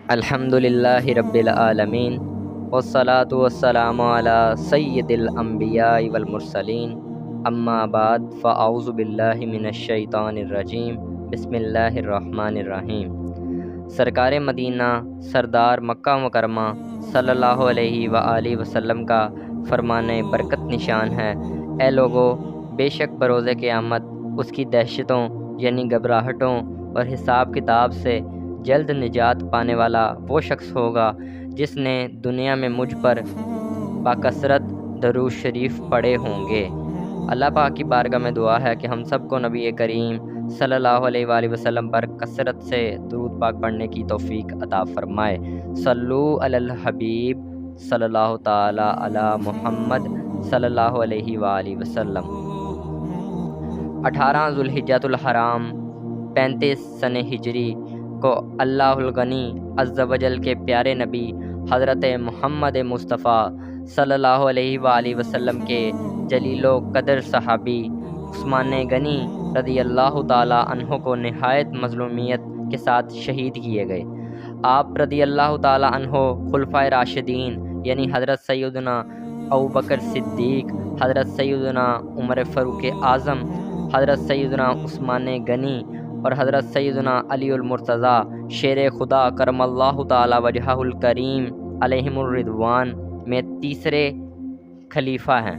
الحمدللہ رب العالمین والصلاة والسلام علی سید الانبیاء والمرسلین اما بعد فاعوذ باللہ من الشیطان الرجیم بسم اللہ الرحمن الرحیم۔ سرکار مدینہ سردار مکہ مکرمہ صلی اللہ علیہ وآلہ وسلم کا فرمان برکت نشان ہے، اے لوگو، بے شک بروز قیامت اس کی دہشتوں یعنی گھبراہٹوں اور حساب کتاب سے جلد نجات پانے والا وہ شخص ہوگا جس نے دنیا میں مجھ پر باکثرت درود شریف پڑھے ہوں گے۔ اللہ پاک کی بارگاہ میں دعا ہے کہ ہم سب کو نبی کریم صلی اللہ علیہ وآلہ وسلم پر کثرت سے درود پاک پڑھنے کی توفیق عطا فرمائے۔ صلو علی الحبیب صلی اللہ تعالی علی محمد صلی اللہ علیہ وآلہ وسلم۔ 18 ذوالحجۃ الحرام 35 سن ہجری کو اللہ الغنی عز و جل کے پیارے نبی حضرت محمد مصطفیٰ صلی اللہ علیہ وآلہ وسلم کے جلیل و قدر صحابی عثمان غنی رضی اللہ تعالی عنہ کو نہایت مظلومیت کے ساتھ شہید کیے گئے۔ آپ رضی اللہ تعالی عنہ خلفائے راشدین یعنی حضرت سیدنا ابوبکر صدیق، حضرت سیدنا عمر فاروق اعظم، حضرت سیدنا عثمان غنی اور حضرت سیدنا علی المرتضیٰ شیر خدا کرم اللہ تعالی وجہہ الکریم علیہم الرضوان میں تیسرے خلیفہ ہیں۔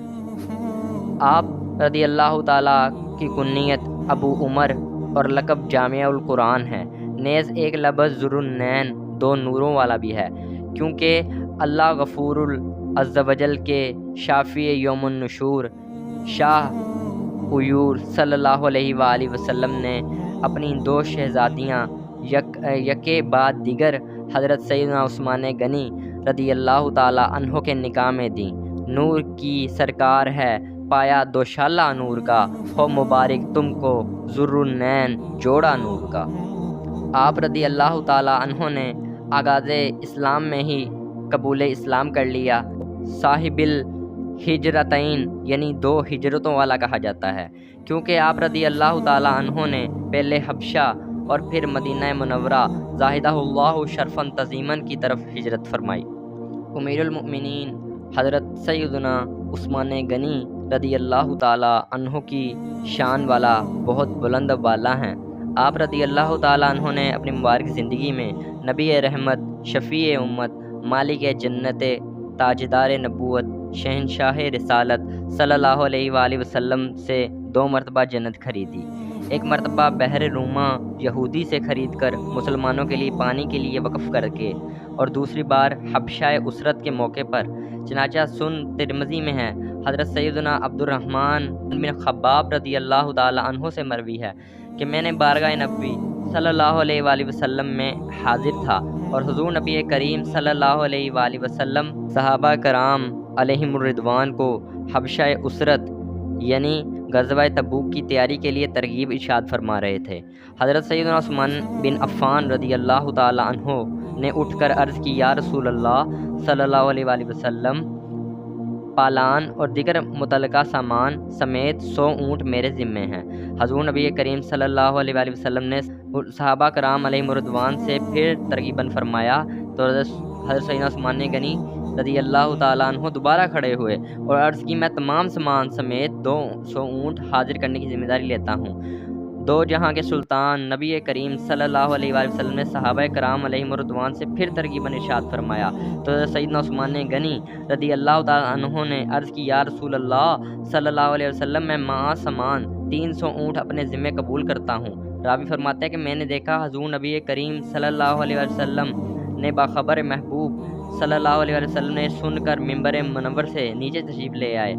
آپ رضی اللہ تعالی کی کنیت ابو عمر اور لقب جامع القرآن ہے، نیز ایک لفظ ذوالنورین دو نوروں والا بھی ہے، کیونکہ اللہ غفور عز و جل کے شافی یوم النشور شاہ عیور صلی اللہ علیہ وآلہ وسلم نے اپنی دو شہزادیاں یکے بعد دیگر حضرت سیدنا عثمان غنی رضی اللہ تعالی عنہ کے نکاح میں دیں۔ نور کی سرکار ہے پایا دوشالہ نور کا، ہو مبارک تم کو ذوالنورین جوڑا نور کا۔ آپ رضی اللہ تعالی عنہ نے آغاز اسلام میں ہی قبول اسلام کر لیا۔ صاحب الہجرتین یعنی دو ہجرتوں والا کہا جاتا ہے، کیونکہ آپ رضی اللہ تعالی عنہ نے پہلے حبشہ اور پھر مدینہ منورہ زاہدہ اللہ شرفاً تعظیماً کی طرف ہجرت فرمائی۔ امیر المؤمنین حضرت سیدنا عثمان غنی رضی اللہ تعالی عنہ کی شان والا بہت بلند بالا ہیں۔ آپ رضی اللہ تعالی عنہ نے اپنی مبارک زندگی میں نبی رحمت، شفیع امت، مالک جنت، تاجدار نبوت، شہنشاہ رسالت صلی اللہ علیہ وآلہ وسلم سے 2 مرتبہ جنت خریدی۔ ایک مرتبہ بحر روما یہودی سے خرید کر مسلمانوں کے لیے پانی کے لیے وقف کر کے، اور دوسری بار حبشہ اسرت کے موقع پر، چنانچہ سن ترمذی میں ہے، حضرت سیدنا عبد الرحمن بن خباب رضی اللہ تعالی عنہ سے مروی ہے کہ میں نے بارگاہ نبی صلی اللہ علیہ وآلہ وسلم میں حاضر تھا اور حضور نبی کریم صلی اللہ علیہ وآلہ وسلم صحابہ کرام علیہم الرضوان کو حبشہ اسرت یعنی غزوہ تبوک کی تیاری کے لیے ترغیب ارشاد فرما رہے تھے۔ حضرت سیدنا عثمان بن عفان رضی اللہ تعالی عنہ نے اٹھ کر عرض کی، یا رسول اللہ صلی اللہ علیہ وآلہ وسلم، پالان اور دیگر متعلقہ سامان سمیت 100 اونٹ میرے ذمے ہیں۔ حضور نبی کریم صلی اللہ علیہ وآلہ وسلم نے صحابہ کرام علیہم الرضوان سے پھر ترغیباً فرمایا تو حضرت سیدنا عثمان غنی رضی اللہ تعالیٰ عنہ دوبارہ کھڑے ہوئے اور عرض کی، میں تمام سامان سمیت 200 اونٹ حاضر کرنے کی ذمہ داری لیتا ہوں۔ دو جہاں کے سلطان نبی کریم صلی اللہ علیہ وآلہ وسلم نے صحابہ کرام علیہم الرضوان سے پھر ترغیباً ارشاد فرمایا تو حضرت سیدنا عثمان غنی رضی اللہ تعالیٰ عنہ نے عرض کی، یا رسول اللہ صلی اللہ علیہ وسلم، میں مع سامان 300 اونٹ اپنے ذمے قبول کرتا ہوں۔ راوی فرماتے ہیں کہ میں نے دیکھا حضور نبی کریم صلی اللہ علیہ وسلم نے باخبر محبوب صلی اللہ علیہ وسلم نے سن کر ممبر منور سے نیچے تشریف لے آئے،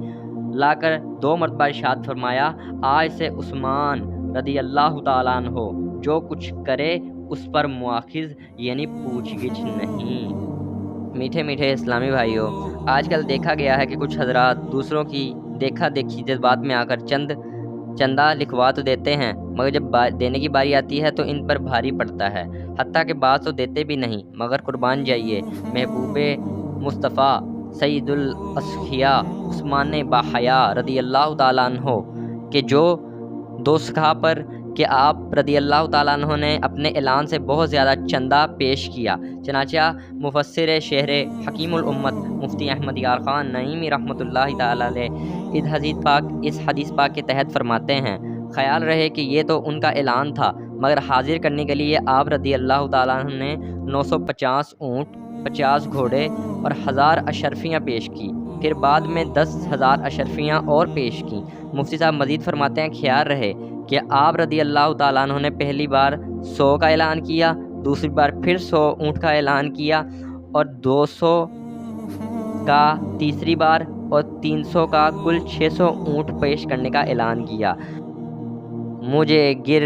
لا کر 2 مرتبہ ارشاد فرمایا، آج سے عثمان رضی اللہ تعالیٰ عنہ جو کچھ کرے اس پر مؤاخذ یعنی پوچھ گچھ نہیں۔ میٹھے میٹھے اسلامی بھائیوں، آج کل دیکھا گیا ہے کہ کچھ حضرات دوسروں کی دیکھا دیکھی جذبات میں آ کر چندہ لکھوا تو دیتے ہیں، مگر جب دینے کی باری آتی ہے تو ان پر بھاری پڑتا ہے، حتیٰ کہ بعض تو دیتے بھی نہیں۔ مگر قربان جائیے محبوب مصطفیٰ سید الاسخیاء عثمان باحیا رضی اللہ تعالیٰ عنہ کہ جو 2 سکھا پر کہ آپ رضی اللہ تعالیٰ عنہ نے اپنے اعلان سے بہت زیادہ چندہ پیش کیا۔ چنانچہ مفسر شہر حکیم الامت مفتی احمد یار خان نعیمی رحمۃ اللہ تعالیٰ علیہ اس حدیث پاک کے تحت فرماتے ہیں، خیال رہے کہ یہ تو ان کا اعلان تھا، مگر حاضر کرنے کے لیے آپ رضی اللہ تعالیٰ عنہ نے 950 اونٹ، 50 گھوڑے اور 1000 اشرفیاں پیش کی، پھر بعد میں 10,000 اشرفیاں اور پیش کیں۔ مفتی صاحب مزید فرماتے ہیں، خیال رہے کہ آپ رضی اللہ تعالیٰ عنہ نے پہلی بار 100 کا اعلان کیا، دوسری بار پھر 100 اونٹ کا اعلان کیا، اور 200 کا تیسری بار، اور 300 کا کل 600 اونٹ پیش کرنے کا اعلان کیا۔ مجھے گر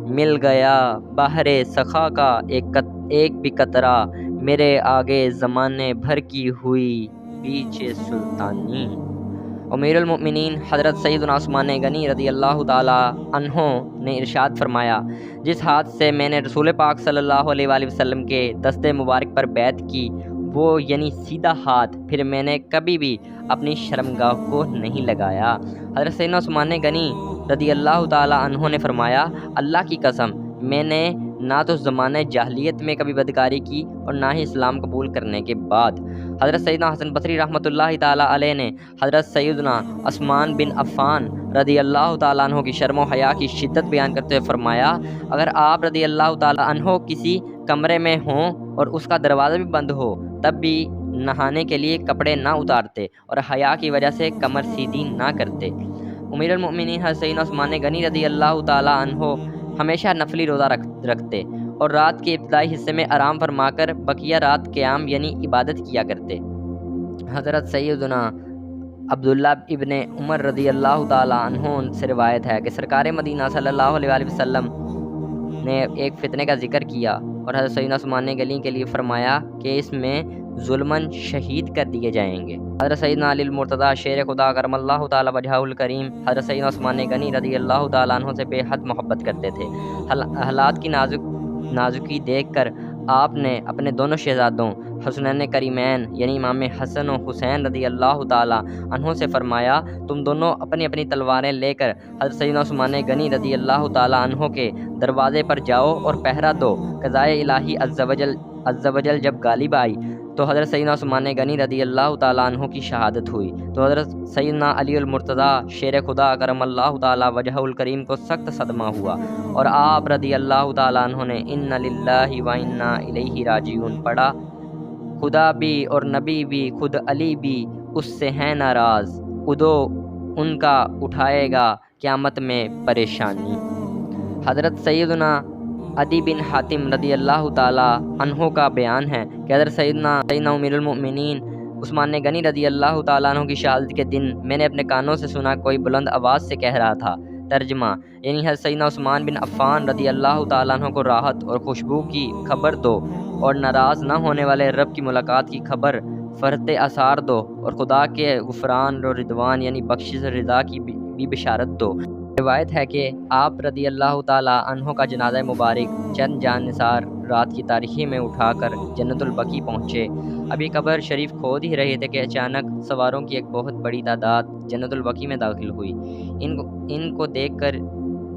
مل گیا بحر سخا کا ایک بھی قطرہ، میرے آگے زمانے بھر کی ہوئی پیچھے سلطانی۔ امیر المؤمنین حضرت سیدنا عثمان غنی رضی اللہ تعالیٰ عنہ نے ارشاد فرمایا، جس ہاتھ سے میں نے رسول پاک صلی اللہ علیہ وآلہ وسلم کے دست مبارک پر بیعت کی، وہ یعنی سیدھا ہاتھ پھر میں نے کبھی بھی اپنی شرمگاہ کو نہیں لگایا۔ حضرت سیدنا عثمان غنی رضی اللہ تعالیٰ عنہ نے فرمایا، اللہ کی قسم میں نے نہ تو زمانہ جاہلیت میں کبھی بدکاری کی اور نہ ہی اسلام قبول کرنے کے بعد۔ حضرت سیدنا حسن بصری رحمۃ اللہ تعالیٰ علیہ نے حضرت سیدنا عثمان بن عفان رضی اللہ تعالیٰ عنہ کی شرم و حیا کی شدت بیان کرتے ہوئے فرمایا، اگر آپ رضی اللہ تعالیٰ عنہ کسی کمرے میں ہوں اور اس کا دروازہ بھی بند ہو تب بھی نہانے کے لیے کپڑے نہ اتارتے اور حیا کی وجہ سے کمر سیدھی نہ کرتے۔ امیر المؤمنین حضرت سیدنا عثمان غنی رضی اللہ تعالیٰ عنہ ہمیشہ نفلی روزہ رکھتے اور رات کے ابتدائی حصے میں آرام فرما کر بقیہ رات قیام یعنی عبادت کیا کرتے۔ حضرت سیدنا عبداللہ ابن عمر رضی اللہ تعالیٰ عنہ سے روایت ہے کہ سرکار مدینہ صلی اللہ علیہ وآلہ وسلم نے ایک فتنے کا ذکر کیا اور حضرت سیدنا عثمان غنی کے لیے فرمایا کہ اس میں ظلماً شہید کر دیے جائیں گے۔ حضرت سیدنا علی المرتضیٰ شیر خدا کرم اللہ تعالیٰ وجہہ الکریم حضرت سیدنا عثمان غنی رضی اللہ تعالیٰ عنہ سے بے حد محبت کرتے تھے۔ حالات کی نازکی دیکھ کر آپ نے اپنے دونوں شہزادوں حسنین کریمین یعنی امام حسن و حسین رضی اللہ تعالیٰ عنہ سے فرمایا، تم دونوں اپنی اپنی تلواریں لے کر حضرت سیدنا عثمان غنی رضی اللہ تعالیٰ عنہ کے دروازے پر جاؤ اور پہرا دو۔ قضائے الہی عز و جل جب غالب آئی تو حضرت سیدنا عثمان غنی رضی اللہ تعالیٰ عنہ کی شہادت ہوئی تو حضرت سیدنا علی المرتضیٰ شیر خدا کرم اللہ تعالیٰ وجہہ الکریم کو سخت صدمہ ہوا اور آپ رضی اللہ تعالیٰ عنہ نے انا للہ و انا الیہ راجعون پڑھا۔ خدا بھی اور نبی بھی خود علی بھی اس سے ہیں ناراض، ادو ان کا اٹھائے گا قیامت میں پریشانی۔ حضرت سیدنا عدی بن حاتم رضی اللہ تعالیٰ عنہ کا بیان ہے کہ حضرت سیدنا امیر المؤمنین عثمان غنی رضی اللہ تعالیٰ عنہ کی شہادت کے دن میں نے اپنے کانوں سے سنا کوئی بلند آواز سے کہہ رہا تھا، ترجمہ یعنی حضرت سیدنا عثمان بن عفان رضی اللہ تعالیٰ عنہ کو راحت اور خوشبو کی خبر دو اور ناراض نہ ہونے والے رب کی ملاقات کی خبر فرحت اثار دو اور خدا کے غفران و رضوان یعنی بخشش رضا کی بھی بشارت دو۔ روایت ہے کہ آپ رضی اللہ تعالیٰ عنہ کا جنازہ مبارک چند جان نثار رات کی تاریکی میں اٹھا کر جنت البقیع پہنچے۔ ابھی قبر شریف کھود ہی رہے تھے کہ اچانک سواروں کی ایک بہت بڑی تعداد جنت البقیع میں داخل ہوئی۔ ان کو دیکھ کر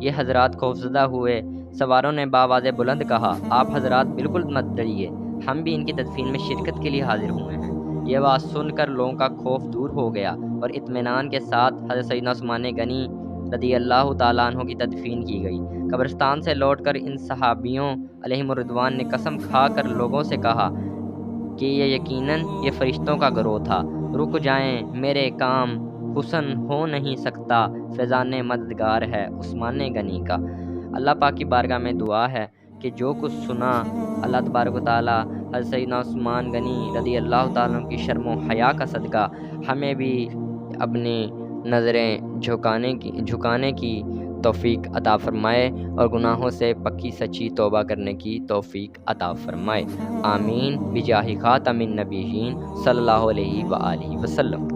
یہ حضرات خوفزدہ ہوئے۔ سواروں نے بآواز بلند کہا، آپ حضرات بالکل مت ڈریے، ہم بھی ان کی تدفین میں شرکت کے لیے حاضر ہوئے ہیں۔ یہ بات سن کر لوگوں کا خوف دور ہو گیا اور اطمینان کے ساتھ حضرت سیدنا عثمان غنی رضی اللہ تعالیٰ عنہ کی تدفین کی گئی۔ قبرستان سے لوٹ کر ان صحابیوں علیہم الرضوان نے قسم کھا کر لوگوں سے کہا کہ یہ یقیناً یہ فرشتوں کا گروہ تھا، رک جائیں، میرے کام حسن ہو نہیں سکتا، فیضان مددگار ہے عثمان غنی کا۔ اللہ پاک کی بارگاہ میں دعا ہے کہ جو کچھ سنا اللہ تبارک و تعالیٰ حضرت سیدنا عثمان غنی رضی اللہ تعالیٰ عنہ کی شرم و حیا کا صدقہ ہمیں بھی اپنی نظریں جھکانے کی توفیق عطا فرمائے اور گناہوں سے پکی سچی توبہ کرنے کی توفیق عطا فرمائے، آمین بجاہ خاتم النبیین صلی اللہ علیہ وآلہ وسلم۔